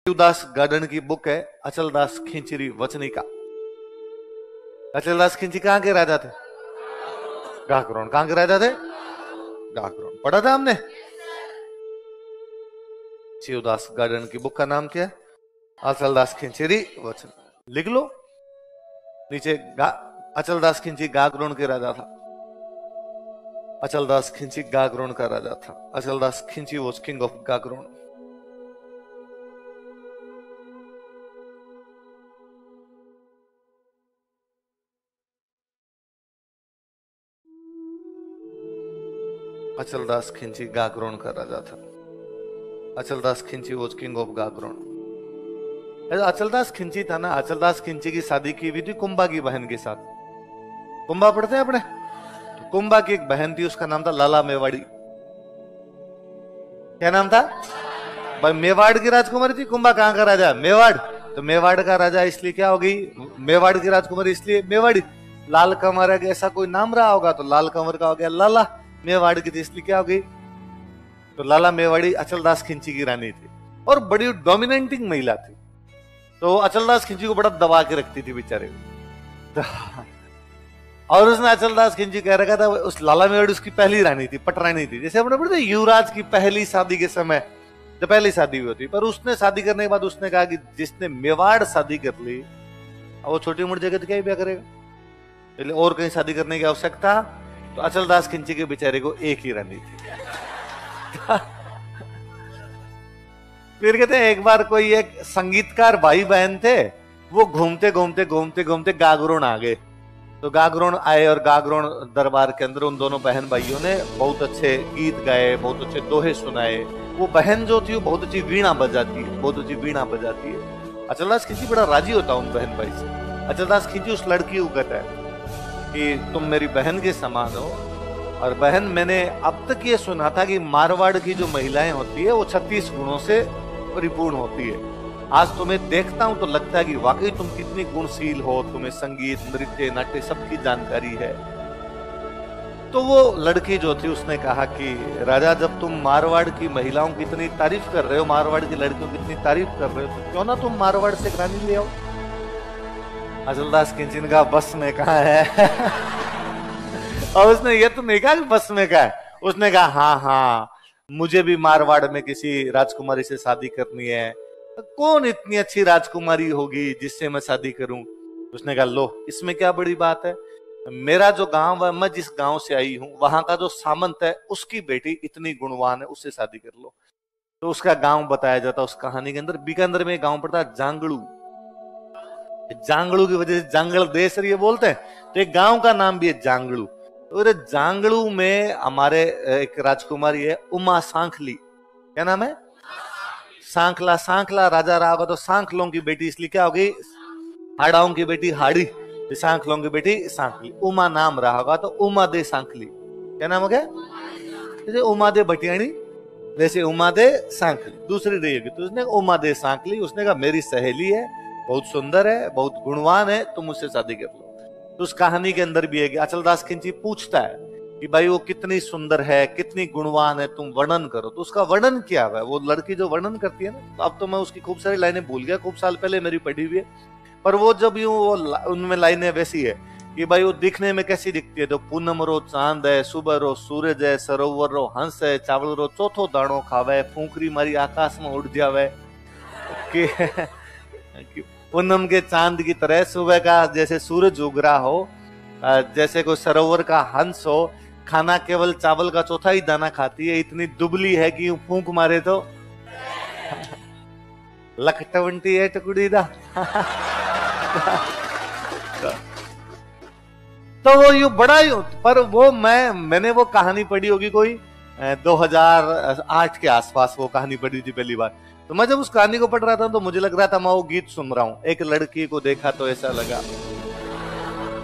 दास garden की book है अचलदास खिंचरी वचनिका। अचलदास खिंची कहां के राजा थे? गाकरोन। कहां के राजा थे? गाकरोन। पढ़ा था हमने। शिवदास गार्डन की बुक का नाम क्या है? अचलदास खिंचरी वचन। लिख लो नीचे। अचलदास खिंची गाकरोन के राजा था। अचलदास खिंची गाकरोन का राजा था। अचलदास खिंची वॉज किंग ऑफ गाकरोन। अचलदास खिंची गाकरोन का राजा था। अचलदास खिंची वॉज किंग ऑफ गाकरोन। अचलदास खिंची था ना, अचलदास खिंची की शादी की हुई थी कुंभा की बहन के साथ। कुंभा पढ़ते हैं अपने? तो कुंभा की एक बहन थी, उसका नाम था लाला मेवाड़ी। क्या नाम था भाई? मेवाड़ की राजकुमारी थी। कुंभा कहां का राजा? मेवाड़। तो मेवाड़ का राजा इसलिए क्या हो गई? मेवाड़ की राजकुमारी इसलिए मेवाड़ी। लाल कंवर का ऐसा कोई नाम रहा होगा तो लाल कंवर का हो गया लाला। मेवाड़ की थी इसलिए क्या हो गई? तो लाला मेवाड़ी अचलदास खिंची की रानी थी और बड़ी डोमिनेटिंग महिला थी। तो अचलदास खिंची को बड़ा दबा के रखती थी बेचारे को। और उसने अचलदास खिंची कह रखा था, उस लाला मेवाड़ी उसकी पहली रानी थी, पटरानी थी। जैसे अपने पढ़ते युवराज की पहली शादी के समय जब पहली शादी हुई थी, पर उसने शादी करने के बाद उसने कहा कि जिसने मेवाड़ शादी कर ली वो छोटी मोटी जगह तो क्या ही ब्याह करेगा, और कहीं शादी करने की आवश्यकता। तो अचलदास खिंची के बेचारे को एक ही रानी थी। फिर कहते हैं एक बार कोई एक संगीतकार भाई बहन थे, वो घूमते घूमते घूमते घूमते गागरोन आ गए। तो गागरोन आए और गागरोन दरबार के अंदर उन दोनों बहन भाइयों ने बहुत अच्छे गीत गाए, बहुत अच्छे दोहे सुनाए। वो बहन जो थी वो बहुत अच्छी वीणा बजाती है, बहुत अच्छी वीणा बजाती है। अचलदास खिंची बड़ा राजी होता उन बहन भाई से। अचलदास खिंची उस लड़की को कहता है कि तुम मेरी बहन के समान हो, और बहन मैंने अब तक ये सुना था कि मारवाड़ की जो महिलाएं होती है वो 36 गुणों से परिपूर्ण होती है। आज तुम्हें देखता हूं तो लगता है कि वाकई तुम कितनी गुणशील हो, तुम्हें संगीत नृत्य नाट्य सबकी जानकारी है। तो वो लड़की जो थी उसने कहा कि राजा जब तुम मारवाड़ की महिलाओं की इतनी तारीफ कर रहे हो, मारवाड़ की लड़कियों की इतनी तारीफ कर रहे हो, तो क्यों ना तुम मारवाड़ से एक रानी ले आओ। अचलदास खिंची ने कहा बस में कहा है। और उसने ये तो नहीं कहा कि बस में कहा है, उसने कहा हाँ हाँ मुझे भी मारवाड़ में किसी राजकुमारी से शादी करनी है। तो कौन इतनी अच्छी राजकुमारी होगी जिससे मैं शादी करूं? उसने कहा लो इसमें क्या बड़ी बात है, मेरा जो गांव है, मैं जिस गांव से आई हूं वहां का जो सामंत है उसकी बेटी इतनी गुणवान है, उससे शादी कर लो। तो उसका गांव बताया जाता उस कहानी के अंदर। बीकानेर में गांव पड़ता है जांगड़ू। जांगड़ू की वजह से जांगड़ देश ये बोलते हैं, तो एक गांव का नाम भी है जांगड़ू। तो जांगड़ू में हमारे एक राजकुमारी है उमा सांखली। क्या नाम है? सांखला। सांखला राजा रहा होगा तो सांखलों की बेटी इसलिए क्या होगी? हाड़ाओं की बेटी हाड़ी, सांखलों की बेटी सांखली। उमा नाम रहा होगा तो उमा दे सांखली। क्या नाम हो गया? जैसे उमा दे भटियाणी वैसे उमा दे सांखली दूसरी रहेगी। तो उसने उमा दे सांखली, उसने कहा मेरी सहेली है, बहुत सुंदर है, बहुत गुणवान है, तुम उससे शादी कर लो। तो उस कहानी के अंदर भी है कि अचलदास खिंची पूछता है कि भाई वो कितनी सुंदर है, कितनी गुणवान है, तुम वर्णन करो। तो उसका वर्णन क्या है? वो लड़की जो वर्णन करती है ना, तो अब तो मैं उसकी खूब सारी लाइनें भूल गया, खूब साल पहले मेरी पढ़ी हुई है, पर वो जब यूं वो उनमें लाइनें वैसी है कि भाई वो दिखने में कैसी दिखती है? तो पूनम रो चांद है, सुबह रो सूरज है, सरोवर रो हंस है, चावल रो चौथो दाणो खावे, फूंकरी मारी आकाश में उड़ जावे। पूनम के चांद की तरह सुबह का जैसे सूरज उग रहा हो, जैसे कोई सरोवर का हंस हो, खाना केवल चावल का चौथा ही दाना खाती है, इतनी दुबली है कि फूंक मारे तो लखटवंटी है टुकड़ी दा। तो वो यूं बड़ा यूं, पर वो मैंने वो कहानी पढ़ी होगी कोई 2008 के आसपास वो कहानी पढ़ी थी पहली बार। तो मैं जब उस कहानी को पढ़ रहा था तो मुझे लग रहा था मैं वो गीत सुन रहा हूं। एक लड़की को देखा तो ऐसा लगा।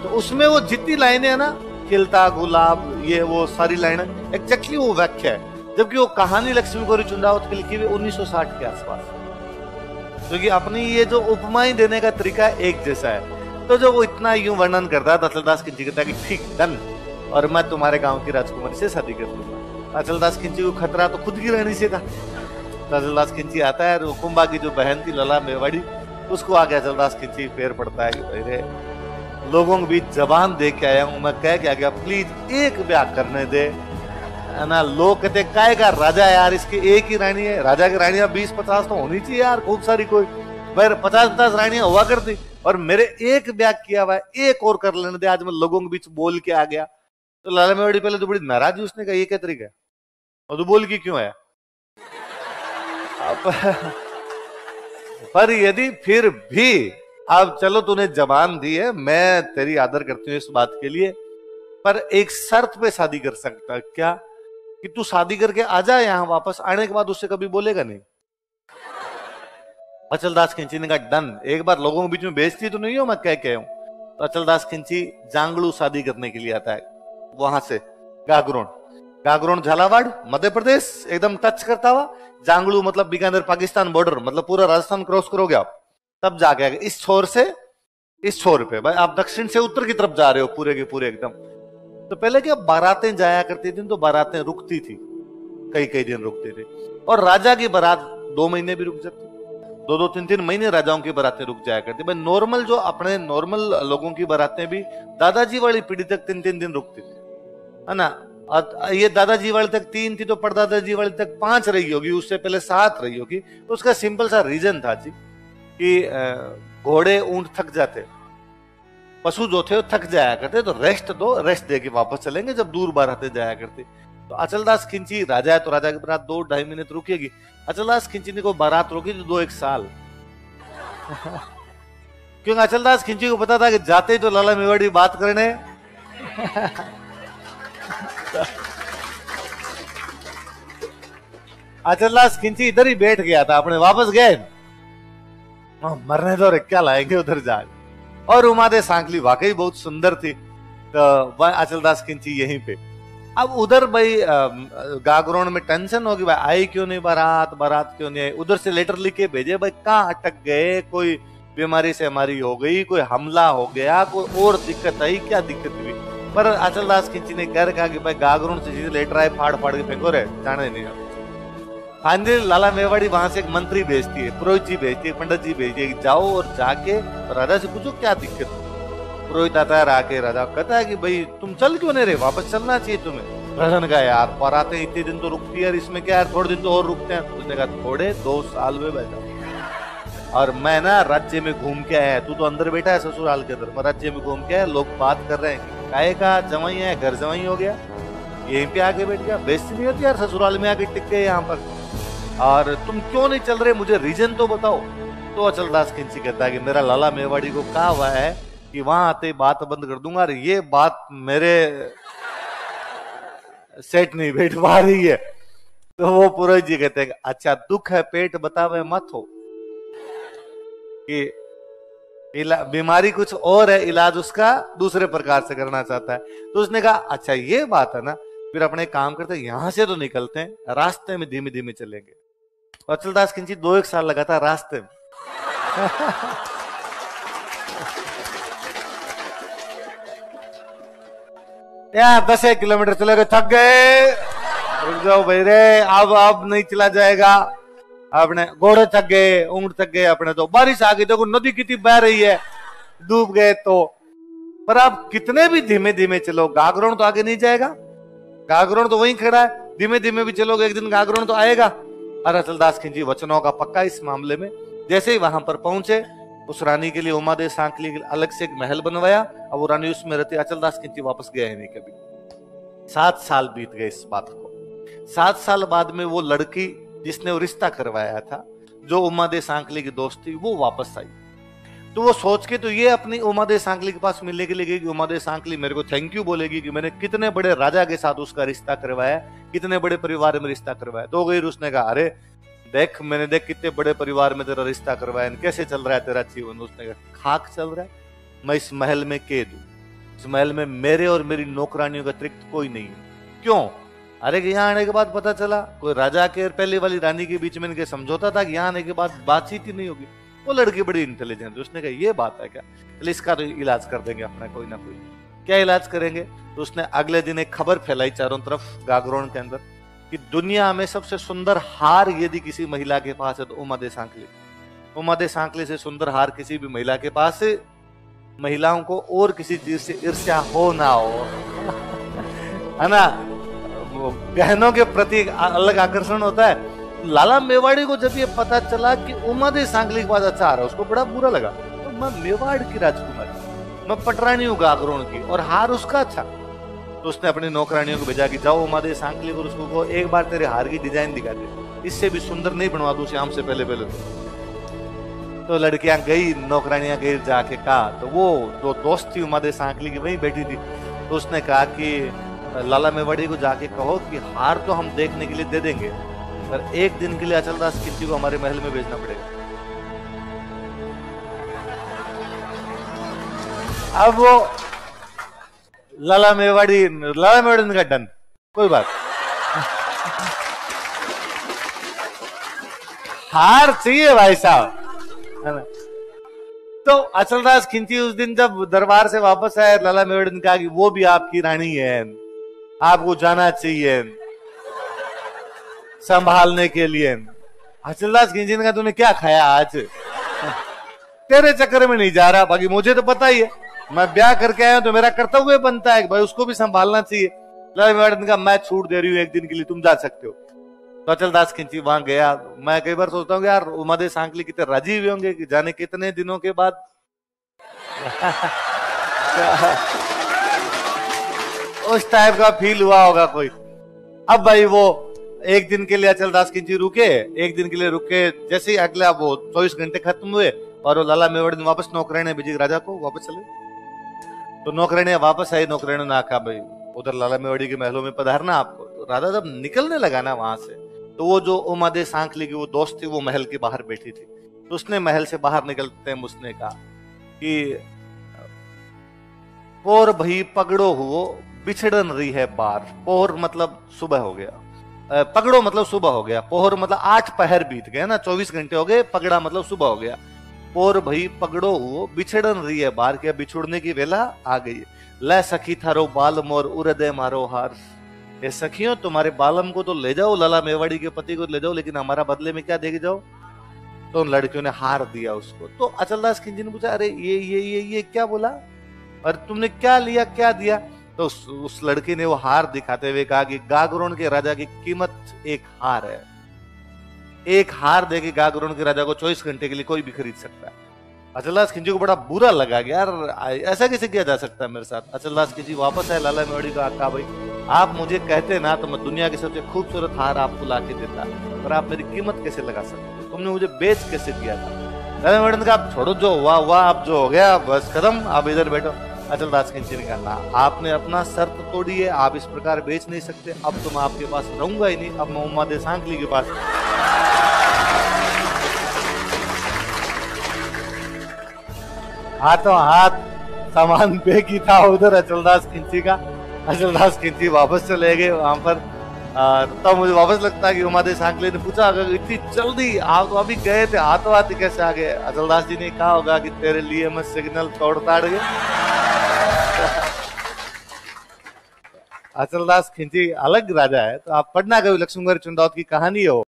तो उसमें वो जितनी लाइनें है ना, खिलता गुलाब, ये वो सारी लाइनें एक्जैक्टली वो व्याख्या है। जबकि वो कहानी लक्ष्मी गौरी चुंदावत की लिखी हुई 1960 के आसपास। क्योंकि अपनी ये जो उपमाएं देने का तरीका एक जैसा है। तो जो वो इतना यूं वर्णन करता है अचलदास खिंची कहता है कि ठीक डन, और मैं तुम्हारे गांव की राजकुमारी से शादी कर लूंगा। अचलदास खिंची को खतरा तो खुद की रहनी से था। तो अचलदास खिंची आता है और कुंभा की जो बहन थी लला मेवाड़ी, उसको आगे अचलदास खिंची फेर पड़ता है कि भाई रे लोगों के बीच जबान दे के आया हूं, मैं कह के आ गया, प्लीज एक ब्याह करने दे, है ना। लोग कहते काय का राजा है यार, इसकी एक ही रानी है, राजा की रानियां 20-50 तो होनी चाहिए यार, खूब सारी, कोई भाई 50-50 रानियां हुआ करती, और मेरे एक ब्याह किया हुआ है, एक और कर लेने दे, आज मैं लोगों के बीच बोल के आ गया। तो लाला मेवाड़ी पहले तो बड़ी नाराज हुई, उसने कहा ये क्या तरीका है, और तू बोल के क्यों आया। पर यदि फिर भी अब चलो तूने जबान दी है, मैं तेरी आदर करती हूँ इस बात के लिए, पर एक शर्त पे शादी कर सकता, क्या, कि तू शादी करके आ जा, यहां वापस आने के बाद उससे कभी बोलेगा नहीं। अचलदास खिंची ने कहा डन, एक बार लोगों के बीच में बेइज्जती तो नहीं हो, मैं कह हूं। तो अचलदास खिंची जांगलू शादी करने के लिए आता है, वहां से गागरोन झालावाड़ मध्य प्रदेश एकदम टच करता हुआ, जांगलू मतलब बीकानेर पाकिस्तान बॉर्डर, मतलब पूरा राजस्थान क्रॉस करोगे आप, तब जाके आगे इस छोर से इस छोर पे, भाई आप दक्षिण से उत्तर की तरफ जा रहे हो पूरे के पूरे एकदम। तो पहले क्या बारातें जाया करती थी, तो बारातें रुकती थी, कई दिन रुकती थी, और राजा की बारात 2 महीने भी रुक जाती, 2-2, 3-3 महीने राजाओं की बारातें रुक जाया करती। भाई नॉर्मल जो अपने नॉर्मल लोगों की बारातें भी दादाजी वाली पीढ़ी तक 3-3 दिन रुकती थी, है ना। ये दादाजी वाले तक 3 थी, तो परदादाजी वाले तक 5 रही होगी, उससे पहले 7 रही होगी। तो उसका सिंपल सा रीजन था जी कि घोड़े ऊंट थक जाते, पशु जो थे वो थक जाया करते, तो रेस्ट दो, रेस्ट दे के वापस चलेंगे जब दूर बारातें जाया करते। तो अचलदास खिंची राजा है, तो राजा की बारात 2-2.5 महीने तो रुकेगी। अचलदास खिंची ने को बारात रोकी तो 2-1 साल क्योंकि अचलदास खिंची को पता था कि जाते ही तो लाला मेवाड़ी बात करने अचलदास खिंची इधर ही बैठ गया था, अपने वापस गए, मरने दो रे, क्या लाएंगे उधर जा। और उमादे सांकली वाकई बहुत सुंदर थी, तो अचलदास खिंची यहीं पे। अब उधर भाई गागरोन में टेंशन होगी, भाई आई क्यों नहीं बारात क्यों नहीं आई। उधर से लेटर लिख के भेजे, भाई कहाँ अटक गए, कोई बीमारी से हमारी हो गई, कोई हमला हो गया, कोई और दिक्कत आई, क्या दिक्कत हुई। पर अचलदास खिंची ने कह रखा कि भाई गागरोन से चीजें लेटर आए, फाड़ के फेंको रे, जाने नहीं। फाइनली लाला मेवाड़ी वहां से एक मंत्री भेजती है, पुरोहित जी भेजती है, पंडित जी भेजती है, जाओ और जाके राजा से पूछो क्या दिक्कत है। पुरोहित आता है, आके राजा कहता है कि भाई तुम चल क्यों नहीं रहे, वापस चलना चाहिए तुम्हें। राजा ने कहा यार बारातें इतने दिन तो रुकती है, इसमें क्या है, थोड़े दिन तो और रुकते हैं। उसने कहा थोड़े 2 साल में बैठा, और मैं ना राज्य में घूम के आया, तू तो अंदर बैठा है ससुराल के अंदर, मैं राज्य में घूम के आया, लोग बात कर रहे हैं काहे का जवाई है, घर जवाई हो गया, यहीं पे आके बैठ गया, बेइज्जती नहीं होती यार ससुराल में आके टिक गए यहाँ पर, और तुम क्यों नहीं चल रहे, मुझे रीजन तो बताओ। तो अचलदास खिंची कहता है कि मेरा लाला मेवाड़ी को कहा हुआ है कि वहां आते बात बंद कर दूंगा, और ये बात मेरे सेट नहीं बैठ पा रही है। तो वो पुरोहित जी कहते हैं अच्छा दुख है पेट बतावे मत हो, कि बीमारी कुछ और है, इलाज उसका दूसरे प्रकार से करना चाहता है। तो उसने कहा अच्छा ये बात है ना, फिर अपने काम करते हैं, यहां से तो निकलते हैं, रास्ते में धीमे धीमे चलेंगे। अचलदास खिंची 2-1 साल लगा था रास्ते में यार 10 किलोमीटर चले गए, थक गए, रुक जाओ भाई रे, अब नहीं चला जाएगा, अपने घोड़े थक गए, ऊंट थक गए, अपने तो बारिश आ गई, देखो नदी कितनी बह रही है, डूब गए तो। पर आप कितने भी धीमे धीमे चलो, गागरोन तो आगे नहीं जाएगा, गागरोन तो वहीं खड़ा है, धीमे धीमे भी चलोगे एक दिन गागरोन तो आएगा। और अचलदास खिंची वचनों का पक्का इस मामले में। जैसे ही वहां पर पहुंचे, उस रानी के लिए उमादेव सांकली के लिए अलग से एक महल बनवाया, अब वो रानी उसमें रहती। अचलदास खिंची वापस गया ही नहीं कभी। 7 साल बीत गए इस बात को। 7 साल बाद में वो लड़की जिसने वो रिश्ता करवाया था, जो उमादेव सांकली की दोस्त थी, वो वापस आई। तो वो सोच के तो ये अपनी उमादेव सांकली के पास मिलने के लिए गई कि उमादेव सांकली मेरे को थैंक यू बोलेगी कि मैंने कितने बड़े राजा के साथ उसका रिश्ता करवाया, कितने बड़े परिवार में रिश्ता करवाया। तो गई, उसने कहा अरे देख मैंने देख कितने बड़े परिवार में तेरा रिश्ता करवाया, कैसे चल रहा है तेरा जीवन। उसने कहा खाक चल रहा है, मैं इस महल में कैद हूं, इस महल में मेरे और मेरी नौकरानियों का अतिरिक्त कोई नहीं है। क्यों? अरे यहाँ आने के बाद पता चला कोई राजा के और पहले वाली रानी के बीच में इनके समझौता था कि यहाँ आने के बाद बातचीत ही नहीं होगी। वो लड़की बड़ी इंटेलिजेंट, उसने कहा ये बात है क्या, चलिए इसका तो इलाज कर देंगे अपना कोई ना कोई। क्या इलाज करेंगे? तो उसने अगले दिन एक खबर फैलाई चारों तरफ गागरोन के अंदर कि दुनिया में सबसे सुंदर हार यदि किसी महिला के पास है तो उमा दे सांकली। उमा दे सांकली से सुंदर हार किसी भी महिला के पास है। महिलाओं को और किसी चीज से ईर्ष्या हो ना हो, है ना, गहनों के प्रति अलग आकर्षण होता है। लाला मेवाड़ी को जब ये पता चला कि उमा दे सांकली के पास अच्छा आ रहा है, उसको बड़ा बुरा लगा। तो मैं मेवाड़ की राजकुमारी, मैं पटरानी हूँ गागरोन की, और हार उसका अच्छा। तो उसने अपनी नौकरानियों को भेजा कि जाओ उमा दे सांकली को उसको को एक बार तेरे हार की डिजाइन दिखा दे, इससे भी सुंदर नहीं बनवा दूं श्याम से पहले पहले। तो लड़कियां गई, नौकरानियां गई, जाके कहा। तो वो जो दोस्त थी उमा दे सांकली की वहीं बैठी थी, तो उसने कहा कि लाला मेवाड़ी को जाके कहो कि हार तो हम देखने के लिए दे देंगे, पर एक दिन के लिए अचलदास खिलची को हमारे महल में भेजना पड़ेगा। अब वो लाला मेवाड़ी का डन, कोई बात हार चाहिए भाई साहब, है ना। तो अचलदास खिलची उस दिन जब दरबार से वापस आए, लाला मेवाड़ी ने कहा कि वो भी आपकी रानी है, आपको जाना चाहिए संभालने के लिए। अचलदास खिलची ने कहा तूने क्या खाया आज, तेरे चक्कर में नहीं जा रहा, बाकी मुझे तो पता ही है, मैं ब्याह करके आया तो मेरा कर्तव्य बनता है कि भाई उसको भी संभालना चाहिए। लाला मेवाड़ी ने कहा मैं छूट दे रही हूँ, एक दिन के लिए तुम जा सकते हो। तो अचलदास खिलची वहां गया। मैं कई बार सोचता हूँ यार उमा दे सांकली कितने राजी हुए होंगे कि जाने कितने दिनों के बाद उस टाइप का फील हुआ होगा कोई। अब भाई वो एक दिन के लिए अचलदास खिलची रुके, एक दिन के लिए रुके, जैसे ही अगला वो 24 घंटे खत्म हुए और वो लाला मेवाड़ी ने वापस नौकरानी भेजी राजा को, वापस चले। तो नौकरानियां वापस आई, नौकरानियों ने कहा भाई उधर लाला मेवाड़ी के महलों में पधारना आपको। तो राजा जब निकलने लगा ना वहां से, तो वो जो उमा दे सांकली की वो दोस्त थी वो महल के बाहर बैठी थी। तो उसने महल से बाहर निकलते उसने कहा कि पोर भई पगड़ो हुओ बिछड़न रही है बार। पोहर मतलब सुबह हो गया, पगड़ो मतलब सुबह हो गया, पोहर मतलब 8 पहर बीत गए ना, 24 घंटे हो गए, पगड़ा मतलब सुबह हो गया। पोर भई पगड़ो हुओ बिछड़न रही है बार, क्या बिछुड़ने की वेला आ गई है। ले सखी थारो बाल मोर उरदे मारो हार। ये सखियों तुम्हारे बालम को तो ले जाओ, लाला मेवाड़ी के पति को ले जाओ, लेकिन हमारा बदले में क्या देके जाओ। तो उन लड़कियों ने हार दिया उसको। तो अचलदास खिलची ने पूछा अरे ये क्या बोला, और तुमने क्या लिया, क्या दिया। तो उस लड़की ने वो हार दिखाते हुए कहा कि गागरोन के राजा की कीमत एक हार है, एक हार देके गागरोन के राजा को 24 घंटे के लिए कोई भी खरीद सकता है। अचलदास खिलची को बड़ा बुरा लगा कि यार ऐसा कैसे किया जा सकता है मेरे साथ। अचलदास खिलची वापस आए, लाला मेवाड़ी को कहा भाई आप मुझे कहते ना तो मैं दुनिया की सबसे खूबसूरत हार आपको ला के देता, पर आप मेरी कीमत कैसे लगा सकते हो, तुमने मुझे बेच कैसे दिया था। लाला मेवाड़ी ने कहा छोड़ो, जो हुआ हुआ, अब जो हो गया बस खत्म, आप इधर बैठो। अचलदास खिलची ने कहा ना, आपने अपना शर्त तोड़ी है, आप इस प्रकार बेच नहीं सकते, अब तो मैं आपके पास रहूंगा ही नहीं, अब मैं उमा दे सांकली के पास। हाथों हाथ सामान पे की था उधर अचलदास खिलची का। अचलदास खिलची वापस चले गए वहां पर। तब मुझे वापस लगता है कि उमा दे सांकली ने पूछा अगर इतनी जल्दी आप तो अभी गए थे, हाथों हाथ कैसे आ गए। अचलदास जी ने कहा होगा कि तेरे लिए मैं सिग्नल तोड़ ताड़ गया। अचलदास खिलची अलग राजा है, तो आप पढ़ना कभी लक्ष्मण चुंडावत की कहानी हो।